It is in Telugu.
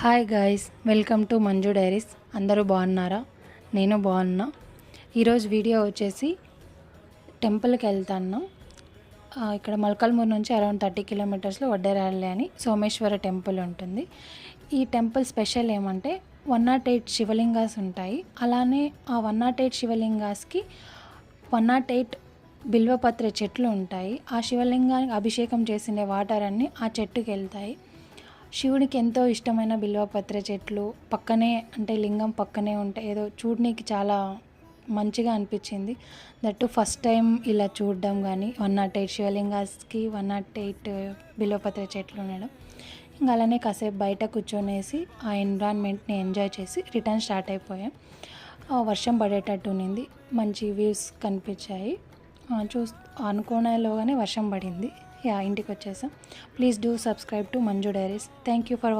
Hi guys, welcome to Manju diaries. అందరూ బాగున్నారా? నేను బాగున్నా. ఈరోజు వీడియో వచ్చేసి టెంపుల్కి వెళ్తాను. ఇక్కడ మల్కల్మూరు నుంచి అరౌండ్ 30 కిలోమీటర్స్లో వడ్డేరాళ్ళి అని సోమేశ్వర టెంపుల్ ఉంటుంది. ఈ టెంపుల్ స్పెషల్ ఏమంటే 108 శివలింగాస్ ఉంటాయి. అలానే ఆ 108 శివలింగాస్కి 108 బిల్వపత్ర చెట్లు ఉంటాయి. ఆ శివలింగానికి అభిషేకం చేసిన వాటర్ అన్నీ ఆ చెట్టుకి వెళ్తాయి. శివుడికి ఎంతో ఇష్టమైన బిల్వపత్ర చెట్లు పక్కనే, అంటే లింగం పక్కనే ఉంటాయి. ఏదో చూడడానికి చాలా మంచిగా అనిపించింది. దట్టు ఫస్ట్ టైం ఇలా చూడడం. కానీ 108 శివలింగాస్కి 108 బిల్వపత్ర చెట్లు ఉండడం. ఇంకా అలానే కాసేపు బయట కూర్చొనేసి ఆ ఎన్విరాన్మెంట్ని ఎంజాయ్ చేసి రిటర్న్ స్టార్ట్ అయిపోయాం. వర్షం పడేటట్టు ఉన్నింది, మంచి వ్యూస్ కనిపించాయి. అనుకోనేలోగానే వర్షం పడింది. ఇంటికి వచ్చేసాం. Please do subscribe to Manju diaries. Thank you for